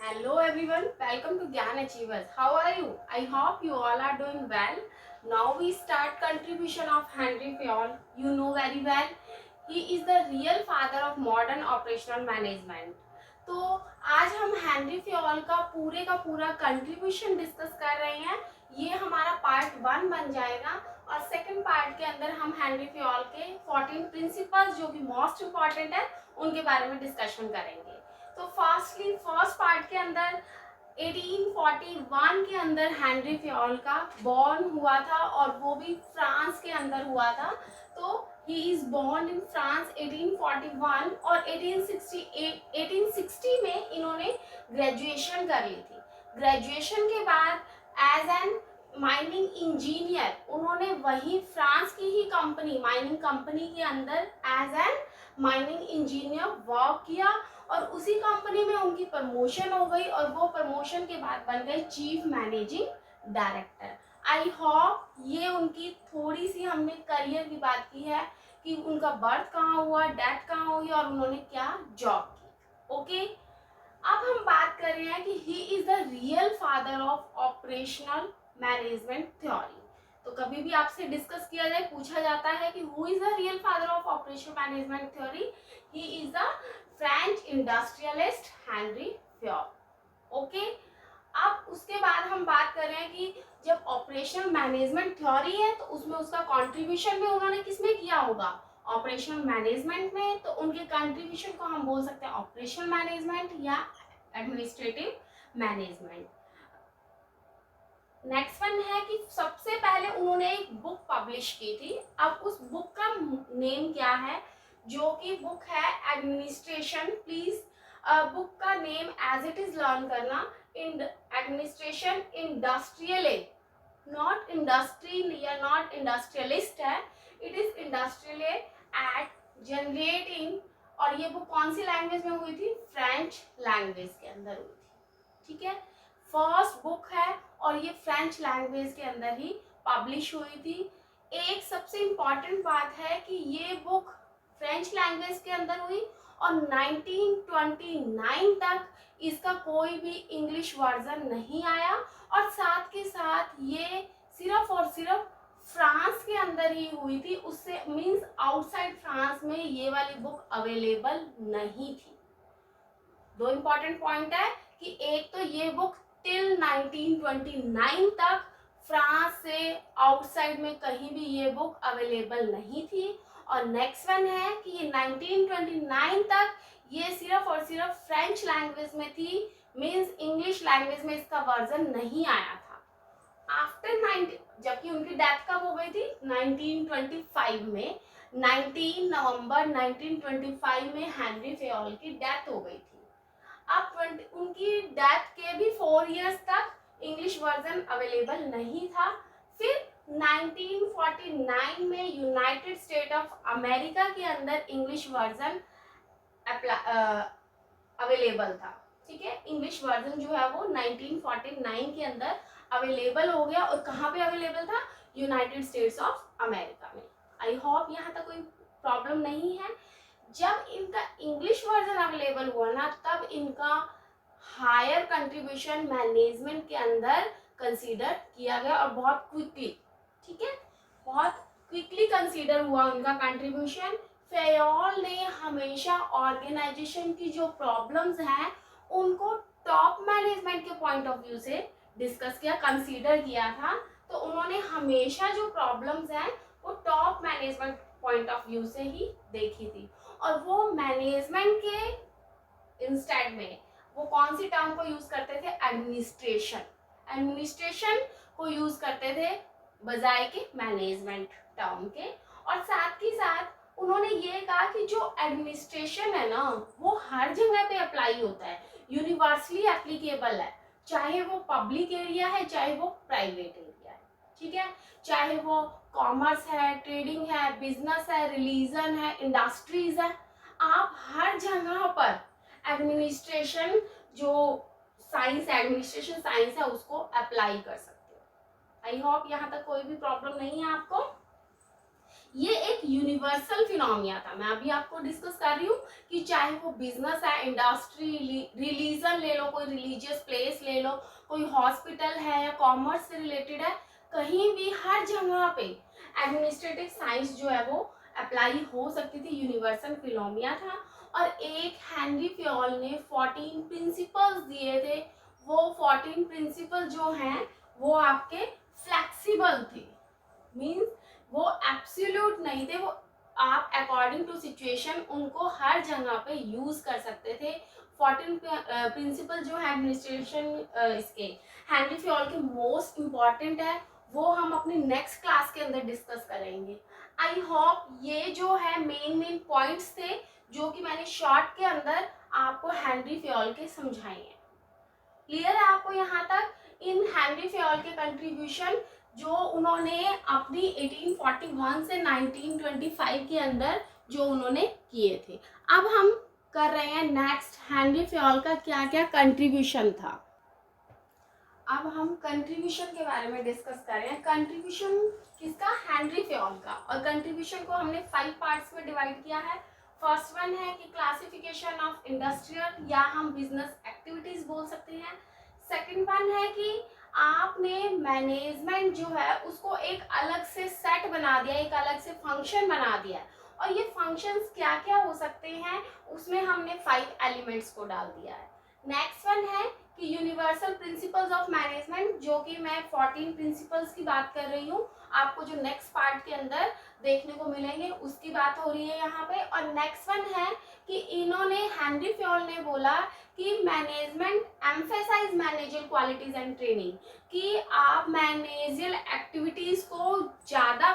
Hello everyone, welcome to Gyan Achievers. How are you? I hope you all are doing well. Now we start contribution of Henry Fayol. You know very well. He is the real father of modern operational management. तो आज हम Henry Fayol का पूरा contribution discuss कर रहे हैं. ये हमारा पार्ट 1 बन जाएगा और सेकंड पार्ट के अंदर हम हेनरी फ्योल के 14 प्रिंसिपल्स जो कि मोस्ट इम्पॉर्टेंट है उनके बारे में डिस्कशन करेंगे. तो फर्स्ट पार्ट के अंदर 1841 के अंदर हेनरी फ्योल का बॉर्न हुआ था और वो भी फ्रांस के अंदर हुआ था. तो he is born in France 1841 और 1860 में इन्होंने ग्रेजुएशन कर ली थी. ग्रेजुएशन के बाद एज एन माइनिंग इंजीनियर उन्होंने वही फ्रांस की ही कंपनी माइनिंग कंपनी के अंदर as an mining engineer work किया और उसी कंपनी में उनकी प्रमोशन हो गई और वो प्रमोशन के बाद बन गए chief managing director. I hope ये उनकी थोड़ी सी हमने करियर की बात की है कि उनका बर्थ कहाँ हुआ, डेथ कहाँ हुई और उन्होंने क्या जॉब की. ओके, अब हम बात कर रहे हैं कि he is the real father of operational management theory. तो कभी भी आपसे डिस्कस किया जाए, पूछा जाता है कि who is the real father of operational management theory, he is the French industrialist Henry Fayol. Okay, अब उसके बाद हम बात कर रहे हैं कि जब ऑपरेशनल मैनेजमेंट थ्योरी है तो उसमें उसका कंट्रीब्यूशन भी उन्होंने किसमें किया होगा, ऑपरेशनल मैनेजमेंट में. तो उनके कंट्रीब्यूशन को हम बोल सकते हैं ऑपरेशनल मैनेजमेंट या एडमिनिस्ट्रेटिव मैनेजमेंट. नेक्स्ट वन है कि सबसे पहले उन्होंने एक बुक पब्लिश की थी. अब उस बुक का नेम क्या है, जो कि बुक है एडमिनिस्ट्रेशन. प्लीज बुक का name as it is learn करना. In administration industrial, not industry या नॉट इंडस्ट्रियलिस्ट है, it is industrial at generating. और ये बुक कौन सी लैंग्वेज में हुई थी, फ्रेंच लैंग्वेज के अंदर हुई थी. ठीक है, फर्स्ट बुक है और ये फ्रेंच लैंग्वेज के अंदर ही पब्लिश हुई थी. एक सबसे इम्पॉर्टेंट बात है कि ये बुक फ्रेंच लैंग्वेज के अंदर हुई और 1929 तक इसका कोई भी इंग्लिश वर्जन नहीं आया और साथ के साथ ये सिर्फ और सिर्फ फ्रांस के अंदर ही हुई थी. उससे मींस आउटसाइड फ्रांस में ये वाली बुक अवेलेबल नहीं थी. दो इम्पॉर्टेंट पॉइंट है कि एक तो ये बुक टिल 1929 तक फ्रांस से आउटसाइड में कहीं भी ये बुक अवेलेबल नहीं थी. और नेक्स्ट वन है कि ये 1929 तक ये सिर्फ और सिर्फ फ्रेंच लैंग्वेज में थी, मींस इंग्लिश लैंग्वेज में इसका वर्जन नहीं आया था. आफ्टर 90, जबकि उनकी डेथ कब हो गई थी, 1925 में. 19 नवंबर 1925 में हेनरी फेयोल की डेथ हो गई थी. अब उनकी डेथ के भी 4 इयर्स तक इंग्लिश वर्जन अवेलेबल नहीं था. फिर 1949 में यूनाइटेड स्टेट ऑफ अमेरिका के अंदर इंग्लिश वर्जन अवेलेबल था. ठीक है, इंग्लिश वर्जन जो है वो 1949 के अंदर अवेलेबल हो गया. और कहाँ पे अवेलेबल था, यूनाइटेड स्टेट्स ऑफ अमेरिका में. आई होप यहाँ तक कोई प्रॉब्लम नहीं है. जब इनका इंग्लिश वर्जन अवेलेबल हुआ ना, तब इनका हायर कंट्रीब्यूशन मैनेजमेंट के अंदर कंसीडर किया गया और बहुत क्विकली. ठीक है, बहुत क्विकली कंसीडर हुआ उनका कंट्रीब्यूशन. फेयोल ने हमेशा ऑर्गेनाइजेशन की जो प्रॉब्लम्स हैं उनको टॉप मैनेजमेंट के पॉइंट ऑफ व्यू से डिस्कस किया, कंसीडर किया था. तो उन्होंने हमेशा जो प्रॉब्लम्स हैं वो top management point of view से ही देखी थी. और वो मैनेजमेंट के इंस्टेड में वो कौन सी टर्म को यूज करते थे, एडमिनिस्ट्रेशन. एडमिनिस्ट्रेशन को यूज करते थे बजाय के मैनेजमेंट टर्म के. और साथ ही साथ उन्होंने ये कहा कि जो एडमिनिस्ट्रेशन है ना वो हर जगह पे अप्लाई होता है, यूनिवर्सली एप्लीकेबल है, चाहे वो पब्लिक एरिया है चाहे वो प्राइवेट एरिया है. ठीक है, चाहे वो कॉमर्स है, ट्रेडिंग है, बिजनेस है, रिलीजन है, इंडस्ट्रीज है, आप हर जगह पर एडमिनिस्ट्रेशन जो साइंस है, एडमिनिस्ट्रेशन साइंस है, उसको अप्लाई कर सकते हो. आई होप यहाँ तक कोई भी प्रॉब्लम नहीं है आपको. ये एक यूनिवर्सल फिनोमिना था। मैं अभी आपको डिस्कस कर रही हूँ कि चाहे वो बिजनेस है, इंडस्ट्री, रिलीजन ले लो, कोई रिलीजियस प्लेस ले लो, कोई हॉस्पिटल है या कॉमर्स से रिलेटेड है, कहीं भी हर जगह पे एडमिनिस्ट्रेटिव साइंस जो है वो अप्लाई हो सकती थी, यूनिवर्सल फिनोमिना था। और एक हेनरी फ्योल ने 14 प्रिंसिपल्स दिए थे। वो 14 प्रिंसिपल जो हैं वो आपके फ्लेक्सिबल थे, मीन्स वो एब्सोल्यूट नहीं थे, वो आप अकॉर्डिंग टू सिचुएशन उनको हर जगह पे यूज कर सकते थे। 14 प्रिंसिपल जो है एडमिनिस्ट्रेशन इसके हेनरी फ्योल के मोस्ट इम्पॉर्टेंट है, वो हम अपनी नेक्स्ट क्लास के अंदर डिस्कस करेंगे। आई होप ये जो है मेन पॉइंट्स थे जो कि मैंने शॉर्ट के अंदर आपको हेनरी फ्योल के समझाए हैं। क्लियर है आपको यहाँ तक? इन हेनरी फ्योल के कंट्रीब्यूशन जो उन्होंने अपनी 1841 से 1925 के अंदर जो उन्होंने किए थे। अब हम कर रहे हैं नेक्स्ट, हेनरी फ्योल का क्या क्या कंट्रीब्यूशन था। अब हम कंट्रीब्यूशन के बारे में डिस्कस कर रहे हैं। कंट्रीब्यूशन किसका? हेनरी फ्योल का। और कंट्रीब्यूशन को हमने 5 पार्ट्स में डिवाइड किया है। फर्स्ट वन है कि क्लासिफिकेशन ऑफ इंडस्ट्रियल या हम बिजनेस एक्टिविटीज बोल सकते हैं। सेकंड वन है कि आपने मैनेजमेंट जो है उसको एक अलग से सेट बना दिया, एक अलग से फंक्शन बना दिया। और ये फंक्शंस क्या क्या हो सकते हैं उसमें हमने 5 एलिमेंट्स को डाल दिया है। नेक्स्ट वन है कि यूनिवर्सल प्रिंसिपल्स ऑफ मैनेजमेंट, जो कि मैं 14 प्रिंसिपल्स की बात कर रही हूँ, आपको जो नेक्स्ट पार्ट के अंदर देखने को मिलेंगे उसकी बात हो रही है यहाँ पे। और नेक्स्ट वन है कि इन्होंने हेनरी फ्योल ने बोला कि management emphasize manager qualities and training, कि आप मैनेजरियल एक्टिविटीज को ज़्यादा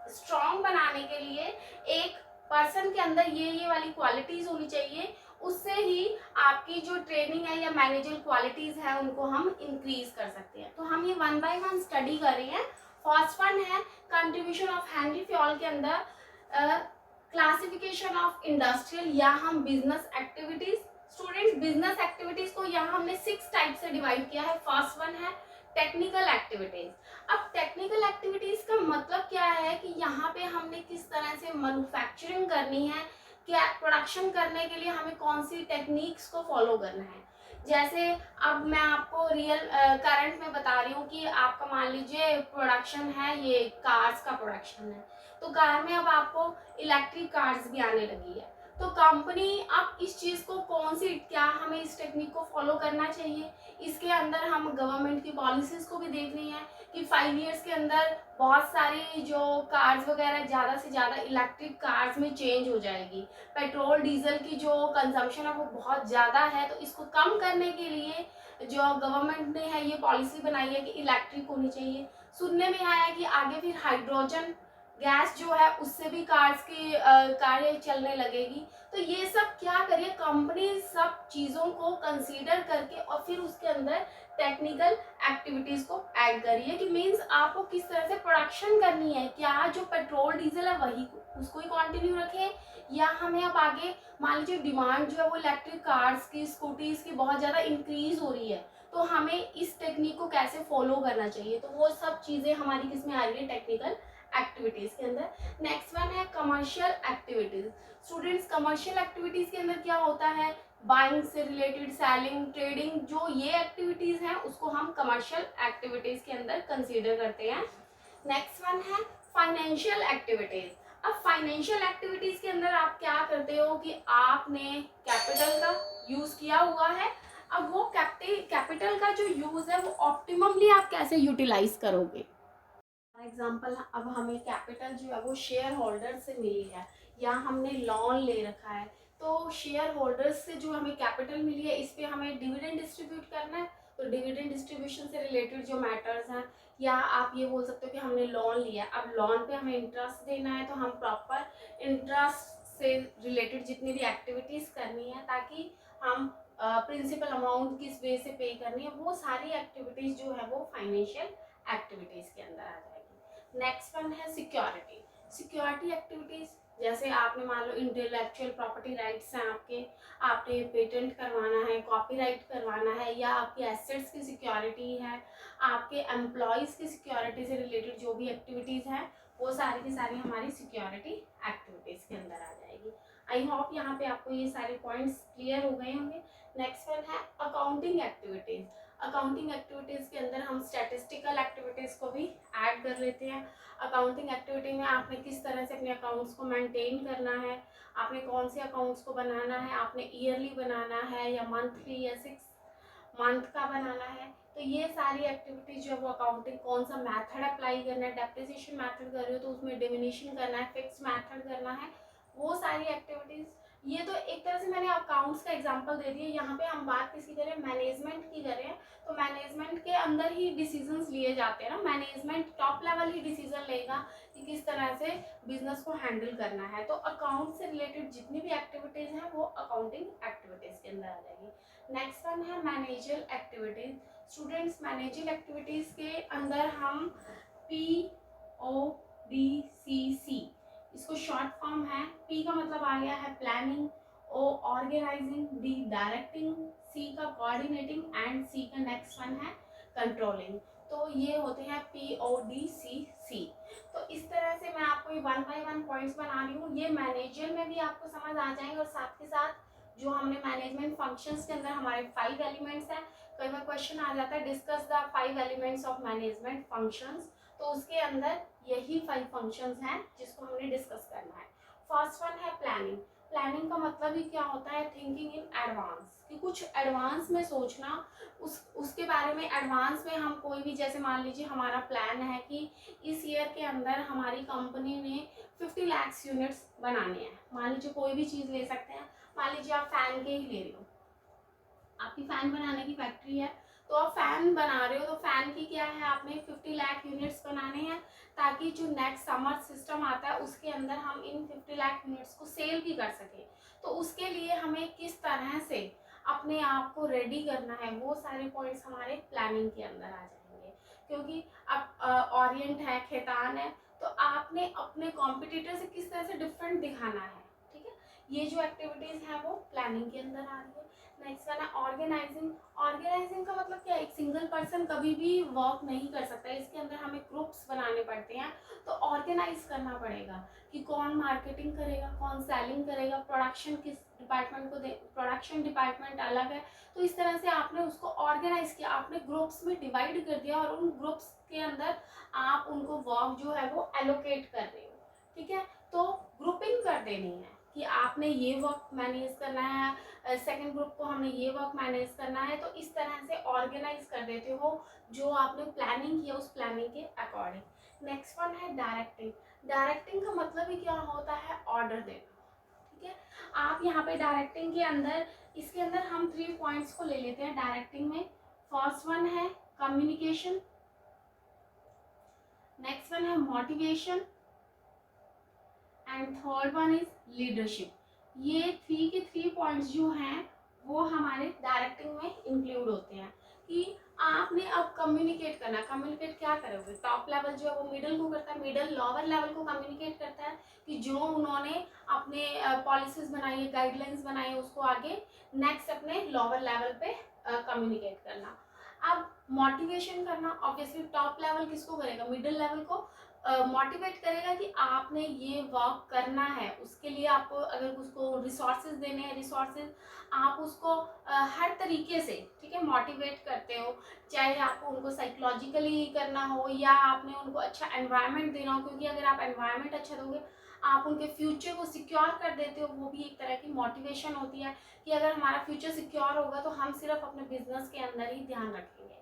स्ट्रॉन्ग बनाने के लिए एक पर्सन के अंदर ये वाली क्वालिटीज होनी चाहिए, उससे ही आपकी जो ट्रेनिंग है या मैनेजर क्वालिटीज है उनको हम इंक्रीज कर सकते हैं। तो हम ये 1 बाय 1 स्टडी कर रहे हैं। फर्स्ट वन है कंट्रीब्यूशन ऑफ हेनरी फ्योल के अंदर क्लासिफिकेशन ऑफ इंडस्ट्रियल या हम business activities. Students, business activities को यहाँ हमने 6 टाइप से डिवाइड किया है। फर्स्ट वन है टेक्निकल एक्टिविटीज। अब टेक्निकल एक्टिविटीज का मतलब क्या है कि यहाँ पे हमने किस तरह से मैन्युफैक्चरिंग करनी है, क्या प्रोडक्शन करने के लिए हमें कौन सी टेक्निक्स को फॉलो करना है। जैसे अब मैं आपको रियल करंट में बता रही हूँ कि आपका मान लीजिए प्रोडक्शन है, ये कार्स का प्रोडक्शन है, तो कार में अब आपको इलेक्ट्रिक कार्स भी आने लगी है। तो कंपनी अब इस चीज़ को कौन सी, क्या हमें इस टेक्निक को फॉलो करना चाहिए, इसके अंदर हम गवर्नमेंट की पॉलिसीज़ को भी देखनी है कि 5 इयर्स के अंदर बहुत सारी जो कार्स वगैरह ज़्यादा से ज़्यादा इलेक्ट्रिक कार्स में चेंज हो जाएगी। पेट्रोल डीजल की जो कंजम्पशन है वो बहुत ज़्यादा है, तो इसको कम करने के लिए जो गवर्नमेंट ने है ये पॉलिसी बनाई है कि इलेक्ट्रिक होनी चाहिए। सुनने में आया है कि आगे फिर हाइड्रोजन गैस जो है उससे भी कार्स की कार्य चलने लगेगी। तो ये सब क्या करिए, कंपनी सब चीज़ों को कंसीडर करके और फिर उसके अंदर टेक्निकल एक्टिविटीज को ऐड करिए कि मीन्स आपको किस तरह से प्रोडक्शन करनी है। क्या जो पेट्रोल डीजल है वही उसको ही कंटिन्यू रखें, या हमें अब आगे मान लीजिए डिमांड जो है वो इलेक्ट्रिक कार्स की, स्कूटीज की बहुत ज़्यादा इंक्रीज हो रही है, तो हमें इस टेक्निक को कैसे फॉलो करना चाहिए। तो वो सब चीज़ें हमारी किस में आ रही है, टेक्निकल एक्टिविटीज के अंदर। नेक्स्ट वन है commercial activities. Students, commercial activities के अंदर क्या होता है, बाइंग से रिलेटेड, सेलिंग, ट्रेडिंग, जो ये एक्टिविटीज हैं उसको हम कमर्शियल एक्टिविटीज के अंदर कंसीडर करते हैं। नेक्स्ट वन है फाइनेंशियल एक्टिविटीज। अब फाइनेंशियल एक्टिविटीज के अंदर आप क्या करते हो कि आपने कैपिटल का यूज किया हुआ है, अब वो कैपिटल का जो यूज है वो ऑप्टिममली आप कैसे यूटिलाइज करोगे। फॉर एग्जाम्पल, अब हमें कैपिटल जो है वो शेयर होल्डर से मिली है या हमने लोन ले रखा है, तो शेयर होल्डर्स से जो हमें कैपिटल मिली है इस पर हमें डिविडेंड डिस्ट्रीब्यूट करना है। तो डिविडेंड डिस्ट्रीब्यूशन से रिलेटेड जो मैटर्स हैं, या आप ये बोल सकते हो कि हमने लोन लिया, अब लोन पे हमें इंटरेस्ट देना है, तो हम प्रॉपर इंटरेस्ट से रिलेटेड जितनी भी एक्टिविटीज़ करनी है ताकि हम प्रिंसिपल अमाउंट किस वे से पे करनी है, वो सारी एक्टिविटीज़ जो है वो फाइनेंशियल एक्टिविटीज़ के अंदर आ जाएगी। नेक्स्ट वन है सिक्योरिटी। सिक्योरिटी एक्टिविटीज़, जैसे आपने मान लो इंटेलेक्चुअल प्रॉपर्टी राइट्स हैं आपके, आपने पेटेंट करवाना है, कॉपीराइट करवाना है, या आपकी एसेट्स की सिक्योरिटी है, आपके एम्प्लॉयज़ की सिक्योरिटी से रिलेटेड जो भी एक्टिविटीज़ हैं वो सारी की सारी हमारी सिक्योरिटी एक्टिविटीज़ के अंदर आ जाएगी। आई होप यहाँ पे आपको ये सारे पॉइंट्स क्लियर हो गए होंगे। नेक्स्ट वन है अकाउंटिंग एक्टिविटीज़। अकाउंटिंग एक्टिविटीज़ के अंदर हम स्टैटिस्टिकल एक्टिविटीज़ को भी ऐड कर लेते हैं। अकाउंटिंग एक्टिविटी में आपने किस तरह से अपने अकाउंट्स को मेंटेन करना है, आपने कौन से अकाउंट्स को बनाना है, आपने ईयरली बनाना है या मंथली या 6 मंथ का बनाना है। तो ये सारी एक्टिविटीज जो है वो अकाउंटिंग, कौन सा मेथड अप्लाई करना है, डेप्रिसिएशन मेथड कर रहे हो तो उसमें डिमिनिशिंग करना है, फिक्स मेथड करना है, वो सारी एक्टिविटीज। ये तो एक तरह से मैंने अकाउंट्स का एग्जांपल दे दिया। यहाँ पे हम बात किसकी करें, मैनेजमेंट की करें, तो मैनेजमेंट के अंदर ही डिसीजंस लिए जाते हैं ना। मैनेजमेंट टॉप लेवल ही डिसीजन लेगा कि किस तरह से बिजनेस को हैंडल करना है। तो अकाउंट से रिलेटेड जितनी भी एक्टिविटीज हैं वो अकाउंटिंग एक्टिविटीज के अंदर आ जाएगी। नेक्स्ट वन है managerial activities. Students, managerial activities के अंदर हम PODCC, इसको शॉर्ट फॉर्म है। P का मतलब आ गया है planning, O organising, D directing, C का कोऑर्डिनेटिंग एंड C का नेक्स्ट वन है कंट्रोलिंग। तो ये होते हैं PODCC। तो इस तरह से मैं आपको ये 1 by 1 पॉइंट्स बना रही हूँ। ये मैनेजर में भी आपको समझ आ जाएंगे और साथ के साथ जो हमने मैनेजमेंट फंक्शंस के अंदर हमारे 5 एलिमेंट्स हैं। कई बार क्वेश्चन आ जाता है discuss the 5 elements of management functions, तो उसके अंदर यही 5 फंक्शंस हैं जिसको हमने डिस्कस करना है। फर्स्ट वन है प्लानिंग। प्लानिंग का मतलब ही क्या होता है, थिंकिंग इन एडवांस, कि कुछ एडवांस में सोचना, उसके बारे में एडवांस में हम कोई भी, जैसे मान लीजिए हमारा प्लान है कि इस ईयर के अंदर हमारी कंपनी ने 50 लाख यूनिट्स बनाने हैं। मान लीजिए कोई भी चीज़ ले सकते हैं, मान लीजिए आप फैन के ही ले रहे हो, आपकी फैन बनाने की फैक्ट्री है, तो आप फैन बना रहे हो, तो फैन की क्या है, आपने 50 लाख यूनिट्स बनाने हैं ताकि जो नेक्स्ट समर सिस्टम आता है उसके अंदर हम इन 50 लाख यूनिट्स को सेल भी कर सकें। तो उसके लिए हमें किस तरह से अपने आप को रेडी करना है, वो सारे पॉइंट्स हमारे प्लानिंग के अंदर आ जाएंगे। क्योंकि अब ओरिएंट है, खेतान है, तो आपने अपने कॉम्पिटिटर से किस तरह से डिफरेंट दिखाना है, ठीक है। ये जो एक्टिविटीज है वो प्लानिंग के अंदर आ रही है। नेक्स्ट वन है ऑर्गेनाइजिंग। ऑर्गेनाइजिंग का मतलब क्या है, एक सिंगल पर्सन कभी भी वर्क नहीं कर सकता, इसके अंदर हमें ग्रुप्स बनाने पड़ते हैं। तो ऑर्गेनाइज करना पड़ेगा कि कौन मार्केटिंग करेगा, कौन सेलिंग करेगा, प्रोडक्शन किस डिपार्टमेंट को दे, प्रोडक्शन डिपार्टमेंट अलग है। तो इस तरह से आपने उसको ऑर्गेनाइज किया, आपने ग्रुप्स में डिवाइड कर दिया और उन ग्रुप्स के अंदर आप उनको वर्क जो है वो एलोकेट कर रहे हो, ठीक है। तो ग्रुपिंग कर देनी है कि आपने ये वर्क मैनेज करना है, सेकंड ग्रुप को हमने ये वर्क मैनेज करना है। तो इस तरह से ऑर्गेनाइज कर देते हो जो आपने प्लानिंग किया उस प्लानिंग के अकॉर्डिंग। नेक्स्ट वन है डायरेक्टिंग। डायरेक्टिंग का मतलब ही क्या होता है, ऑर्डर देना, ठीक है। आप यहाँ पे डायरेक्टिंग के अंदर, इसके अंदर हम 3 पॉइंट्स को ले लेते हैं डायरेक्टिंग में। फर्स्ट वन है कम्युनिकेशन, नेक्स्ट वन है motivation and third one is leadership. ये 3 के 3 पॉइंट्स जो हैं वो हमारे डायरेक्टिंग में इंक्लूड होते हैं कि आपने अब कम्युनिकेट करना। कम्युनिकेट क्या करोगे, टॉप लेवल जो है वो मिडिल को करता है, मिडिल लोअर लेवल को कम्युनिकेट करता है कि जो उन्होंने अपने पॉलिसीज बनाई है, गाइडलाइंस बनाई है, उसको आगे नेक्स्ट अपने लोअर लेवल पे कम्युनिकेट करना। अब मोटिवेशन करना, ऑब्वियसली टॉप लेवल किसको करेगा, मिडिल लेवल को मोटिवेट करेगा कि आपने ये वर्क करना है। उसके लिए आपको अगर उसको रिसोर्सेज देने हैं, रिसोर्सेज आप उसको हर तरीके से, ठीक है, मोटिवेट करते हो। चाहे आपको उनको साइकोलॉजिकली करना हो या आपने उनको अच्छा एनवायरनमेंट देना हो, क्योंकि अगर आप एनवायरनमेंट अच्छा दोगे आप उनके फ्यूचर को सिक्योर कर देते हो, वो भी एक तरह की मोटिवेशन होती है कि अगर हमारा फ्यूचर सिक्योर होगा तो हम सिर्फ अपने बिजनेस के अंदर ही ध्यान रखेंगे।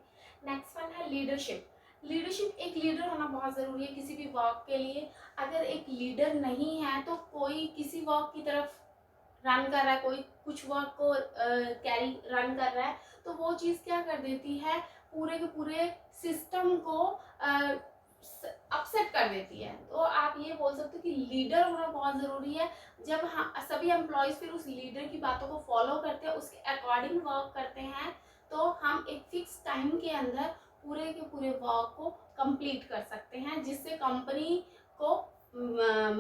नेक्स्ट वन है लीडरशिप। लीडरशिप, एक लीडर होना बहुत ज़रूरी है किसी भी वर्क के लिए। अगर एक लीडर नहीं है तो कोई किसी वर्क की तरफ रन कर रहा है, कोई कुछ वर्क को कैरी रन कर रहा है, तो वो चीज़ क्या कर देती है, पूरे के पूरे सिस्टम को अपसेट कर देती है। तो आप ये बोल सकते हो कि लीडर होना बहुत ज़रूरी है। जब हम सभी एम्प्लॉयज़ फिर उस लीडर की बातों को फॉलो करते हैं, उसके अकॉर्डिंग वर्क करते हैं, तो हम एक फिक्स टाइम के अंदर पूरे के पूरे वर्क को कंप्लीट कर सकते हैं, जिससे कंपनी को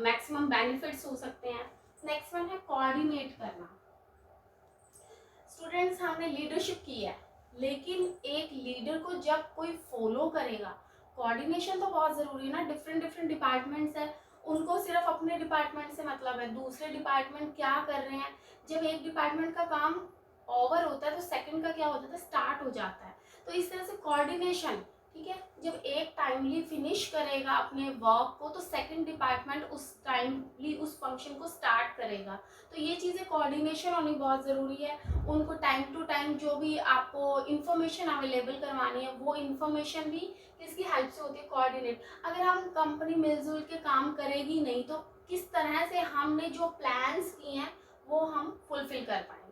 मैक्सिमम बेनिफिट्स हो सकते हैं। नेक्स्ट वन है कोऑर्डिनेट करना। स्टूडेंट्स, हमने लीडरशिप की है, लेकिन एक लीडर को जब कोई फॉलो करेगा कोऑर्डिनेशन तो बहुत ज़रूरी है ना, डिफरेंट डिफरेंट डिपार्टमेंट्स है, उनको सिर्फ अपने डिपार्टमेंट से मतलब है, दूसरे डिपार्टमेंट क्या कर रहे हैं, जब एक डिपार्टमेंट का काम ओवर होता है तो सेकंड का क्या होता है, स्टार्ट हो जाता है। तो इस तरह से कोऑर्डिनेशन, ठीक है, जब एक टाइमली फिनिश करेगा अपने वर्क को तो सेकंड डिपार्टमेंट उस टाइमली उस फंक्शन को स्टार्ट करेगा। तो ये चीज़ें कोऑर्डिनेशन होनी बहुत ज़रूरी है। उनको टाइम टू टाइम जो भी आपको इन्फॉर्मेशन अवेलेबल करवानी है वो इन्फॉर्मेशन भी किसकी हेल्प से होती है, कोऑर्डिनेट। अगर हम कंपनी मिलजुल के काम करेगी नहीं तो किस तरह से हमने जो प्लान्स किए हैं वो हम फुलफिल कर पाएंगे।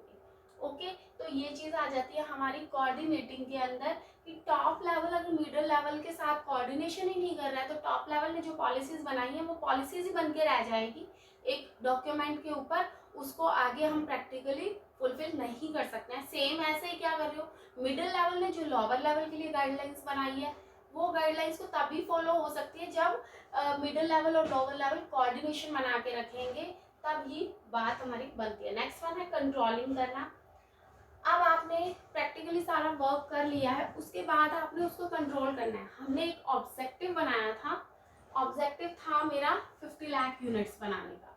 ओके, तो ये चीज़ आ जाती है हमारी कोऑर्डिनेटिंग के अंदर कि टॉप लेवल अगर मिडिल लेवल के साथ कोऑर्डिनेशन ही नहीं कर रहा है तो टॉप लेवल ने जो पॉलिसीज बनाई है वो पॉलिसीज ही बन के रह जाएगी एक डॉक्यूमेंट के ऊपर, उसको आगे हम प्रैक्टिकली फुलफिल नहीं कर सकते हैं। सेम ऐसे ही क्या कर रहे हो, मिडिल लेवल ने जो लोअर लेवल के लिए गाइडलाइंस बनाई है वो गाइडलाइंस को तभी फॉलो हो सकती है जब मिडिल लेवल और लोअर लेवल कोऑर्डिनेशन बना के रखेंगे, तब ही बात हमारी बनती है। नेक्स्ट वन है कंट्रोलिंग करना। अब आपने प्रैक्टिकली सारा वर्क कर लिया है, उसके बाद आपने उसको कंट्रोल करना है। हमने एक ऑब्जेक्टिव बनाया था, ऑब्जेक्टिव था मेरा 50 लाख यूनिट्स बनाने का।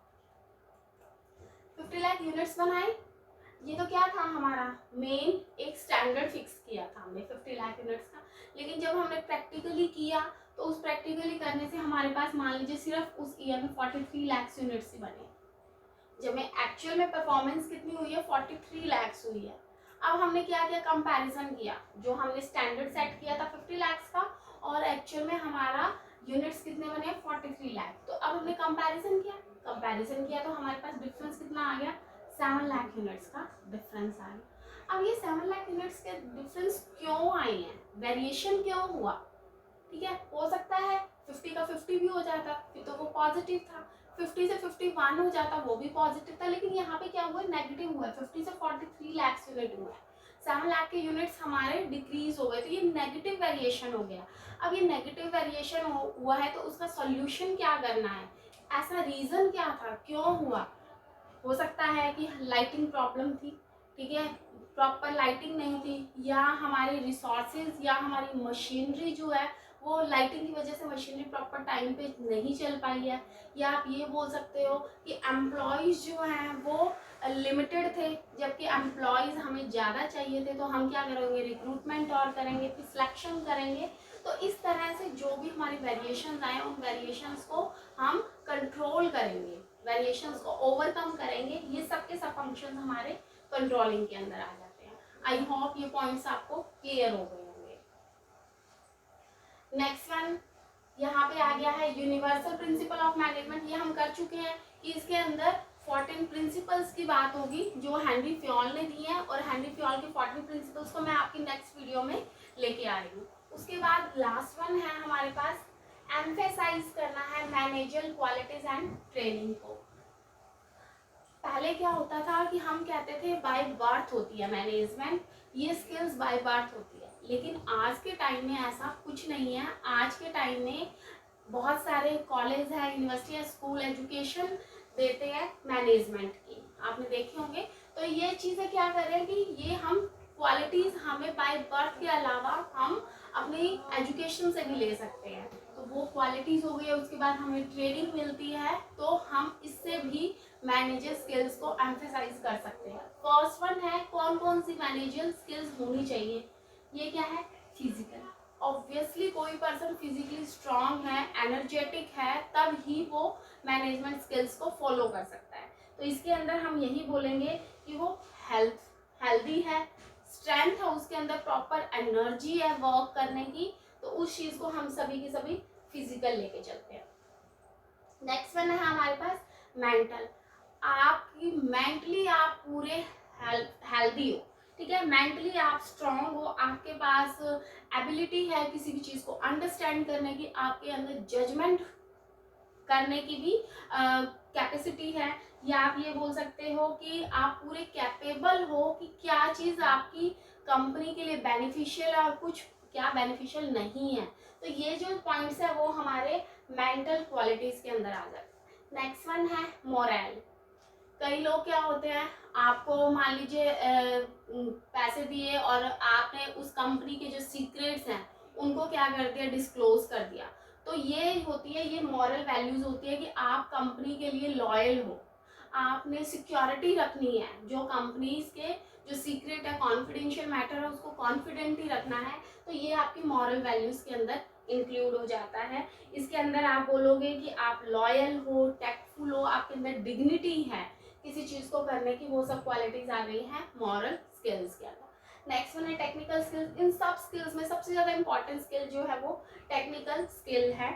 50 लाख यूनिट्स बनाए, ये तो क्या था हमारा मेन एक स्टैंडर्ड फिक्स किया था हमने 50 लाख यूनिट्स का। लेकिन जब हमने प्रैक्टिकली किया तो उस प्रैक्टिकली करने से हमारे पास मान लीजिए सिर्फ उस ईयर में 43 लाख यूनिट्स ही बने। जब में एक्चुअल में परफॉर्मेंस कितनी हुई है, 43 लाख हुई है। अब हमने क्या किया, कंपैरिजन किया, जो हमने स्टैंडर्ड सेट किया था 50 लाख का और एक्चुअल में हमारा यूनिट्स कितने बने, 43 लाख। तो अब हमने कंपैरिजन किया तो हमारे पास डिफरेंस कितना आ गया, 7 लाख यूनिट्स का डिफरेंस आ गया। अब ये 7 लाख यूनिट्स के डिफरेंस क्यों आए हैं, वेरिएशन क्यों हुआ, ठीक है, हो सकता है 50 का 50 भी हो जाता फिर तो वो पॉजिटिव था, 50 से 51 हो जाता वो भी पॉजिटिव था, लेकिन यहाँ पे क्या हुआ, नेगेटिव हुआ है। 50 से 43 लाख यूनिट हुआ है, 7 लाख के यूनिट्स हमारे डिक्रीज हो गए, तो ये नेगेटिव वेरिएशन हो गया। अब ये नेगेटिव वेरिएशन हुआ है तो उसका सॉल्यूशन क्या करना है, ऐसा रीजन क्या था, क्यों हुआ। हो सकता है कि लाइटिंग प्रॉब्लम थी, ठीक है, प्रॉपर लाइटिंग नहीं थी, या हमारे रिसोर्सेज या हमारी मशीनरी जो है वो लाइटिंग की वजह से मशीनरी प्रॉपर टाइम पे नहीं चल पाई है, या आप ये बोल सकते हो कि एम्प्लॉयज़ जो हैं वो लिमिटेड थे, जबकि एम्प्लॉयज़ हमें ज़्यादा चाहिए थे, तो हम क्या करेंगे, रिक्रूटमेंट और करेंगे, फिर सिलेक्शन करेंगे। तो इस तरह से जो भी हमारी वेरिएशंस आए उन वेरिएशंस को हम कंट्रोल करेंगे, वेरिएशंस को ओवरकम करेंगे। ये सब के सब फंक्शन हमारे कंट्रोलिंग के अंदर आ जाते हैं। आई होप ये पॉइंट्स आपको क्लियर हो गए होंगे। नेक्स्ट वन यहाँ पे आ गया है यूनिवर्सल प्रिंसिपल ऑफ मैनेजमेंट। ये हम कर चुके हैं कि इसके अंदर 14 प्रिंसिपल्स की बात होगी जो हेनरी फ्योल ने दी है, और हेनरी फ्योल के 14 प्रिंसिपल्स को मैं आपकी नेक्स्ट वीडियो में लेके आ रही हूँ। उसके बाद लास्ट वन है हमारे पास, एम्फेसाइज करना है मैनेजर क्वालिटीज एंड ट्रेनिंग को। पहले क्या होता था कि हम कहते थे बाय बर्थ होती है मैनेजमेंट, ये स्किल्स बाय बर्थ होती है, लेकिन आज के टाइम में ऐसा कुछ नहीं है। आज के टाइम में बहुत सारे कॉलेज है, यूनिवर्सिटी है, स्कूल एजुकेशन देते हैं मैनेजमेंट की, आपने देखे होंगे। तो ये चीज़ें क्या कर रहे हैं कि ये हम क्वालिटीज़ हमें बाय बर्थ के अलावा हम अपनी एजुकेशन से भी ले सकते हैं, तो वो क्वालिटीज़ हो गई है। उसके बाद हमें ट्रेनिंग मिलती है तो हम इससे भी मैनेजर स्किल्स को एम्फेसाइज कर सकते हैं। फर्स्ट वन है कौन कौन सी मैनेजर स्किल्स होनी चाहिए, ये क्या है, फिजिकल। ऑब्वियसली कोई पर्सन फिजिकली स्ट्रांग है, एनर्जेटिक है, तब ही वो मैनेजमेंट स्किल्स को फॉलो कर सकता है। तो इसके अंदर हम यही बोलेंगे कि वो हेल्दी है, स्ट्रेंथ है उसके अंदर, प्रॉपर एनर्जी है वर्क करने की, तो उस चीज़ को हम सभी की सभी फिजिकल लेके चलते हैं। नेक्स्ट वन है हमारे पास मेंटल। आपकी मेंटली आप पूरे हेल्दी हो, ठीक है, मेंटली आप स्ट्रांग हो, आपके पास एबिलिटी है किसी भी चीज़ को अंडरस्टैंड करने की, आपके अंदर जजमेंट करने की भी कैपेसिटी है, या आप ये बोल सकते हो कि आप पूरे कैपेबल हो कि क्या चीज़ आपकी कंपनी के लिए बेनिफिशियल है और कुछ क्या बेनिफिशियल नहीं है। तो ये जो पॉइंट्स है वो हमारे मेंटल क्वालिटीज़ के अंदर आ जाते हैं। नेक्स्ट वन है मोरल। कई लोग क्या होते हैं, आपको मान लीजिए पैसे दिए और आपने उस कंपनी के जो सीक्रेट्स हैं उनको क्या कर दिया, डिस्क्लोज कर दिया। तो ये होती है, ये मॉरल वैल्यूज होती है कि आप कंपनी के लिए लॉयल हो, आपने सिक्योरिटी रखनी है, जो कंपनीज के जो सीक्रेट है, कॉन्फिडेंशियल मैटर है, उसको कॉन्फिडेंटली रखना है। तो ये आपकी मॉरल वैल्यूज के अंदर इंक्लूड हो जाता है। इसके अंदर आप बोलोगे कि आप लॉयल हो, टैक्टफुल हो, आपके अंदर डिग्निटी है किसी चीज को करने की, वो सब क्वालिटीज आ गई हैं मॉरल स्किल्स के अंदर। नेक्स्ट वन है टेक्निकल स्किल्स। इन सब स्किल्स में सबसे ज्यादा इंपॉर्टेंट स्किल जो है वो टेक्निकल स्किल है।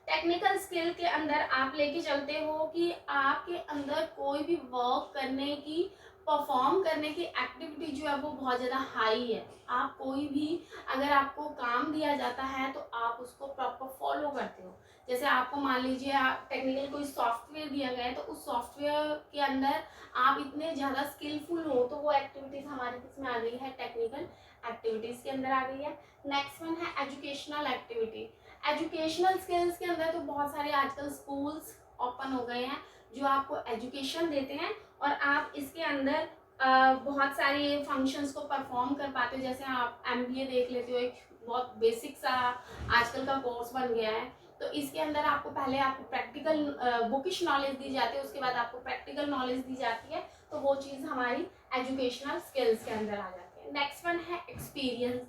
टेक्निकल स्किल के अंदर आप लेके चलते हो कि आपके अंदर कोई भी वर्क करने की, परफॉर्म करने की एक्टिविटी जो है वो बहुत ज़्यादा हाई है। आप कोई भी अगर आपको काम दिया जाता है तो आप उसको प्रॉपर फॉलो करते हो। जैसे आपको मान लीजिए आप टेक्निकल कोई सॉफ्टवेयर दिया गया है, तो उस सॉफ्टवेयर के अंदर आप इतने ज़्यादा स्किलफुल हो, तो वो एक्टिविटीज़ हमारे किसमें आ गई है, टेक्निकल एक्टिविटीज़ के अंदर आ गई है। नेक्स्ट वन है एजुकेशनल एक्टिविटी। एजुकेशनल स्किल्स के अंदर तो बहुत सारे आजकल स्कूल्स ओपन हो गए हैं जो आपको एजुकेशन देते हैं, और आप इसके अंदर बहुत सारे फंक्शंस को परफॉर्म कर पाते हो। जैसे आप एमबीए देख लेते हो, एक बहुत बेसिक सा आजकल का कोर्स बन गया है। तो इसके अंदर आपको पहले आपको प्रैक्टिकल बुकिश नॉलेज दी जाती है, उसके बाद आपको प्रैक्टिकल नॉलेज दी जाती है। तो वो चीज़ हमारी एजुकेशनल स्किल्स के अंदर आ जाती है। नेक्स्ट वन है एक्सपीरियंस।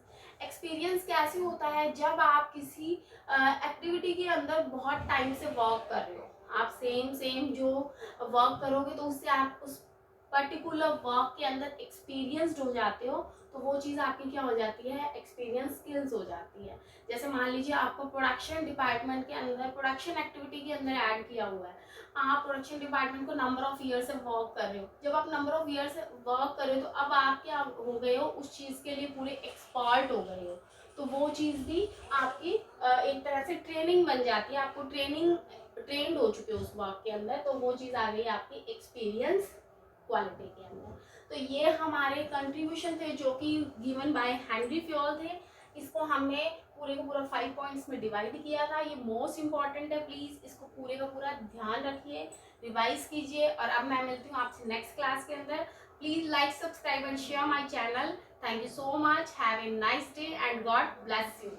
एक्सपीरियंस कैसे होता है, जब आप किसी एक्टिविटी के अंदर बहुत टाइम से वर्क कर रहे हो, आप सेम जो वर्क करोगे तो उससे आप उस पर्टिकुलर वर्क के अंदर एक्सपीरियंस्ड हो जाते हो। तो वो चीज़ आपकी क्या हो जाती है, एक्सपीरियंस स्किल्स हो जाती है। जैसे मान लीजिए आपको प्रोडक्शन डिपार्टमेंट के अंदर, प्रोडक्शन एक्टिविटी के अंदर ऐड किया हुआ है, आप प्रोडक्शन डिपार्टमेंट को नंबर ऑफ ईयर से वर्क कर रहे हो। जब आप नंबर ऑफ ईयर से वर्क कर रहे हो तो अब आप क्या हो गए हो, उस चीज़ के लिए पूरे एक्सपर्ट हो गए हो। तो वो चीज़ भी आपकी एक तरह से ट्रेनिंग बन जाती है, आपको ट्रेंड हो चुके हो उस वर्क के अंदर। तो वो चीज़ आ गई आपकी एक्सपीरियंस क्वालिटी के अंदर। तो ये हमारे कंट्रीब्यूशन थे जो कि गिवन बाय हेनरी फ्योल थे। इसको हमने पूरे का पूरा 5 पॉइंट्स में डिवाइड किया था। ये मोस्ट इंपॉर्टेंट है, प्लीज़ इसको पूरे का पूरा ध्यान रखिए, रिवाइज कीजिए। और अब मैं मिलती हूँ आपसे नेक्स्ट क्लास के अंदर। Please like, subscribe and share my channel. Thank you so much. Have a nice day and God bless you.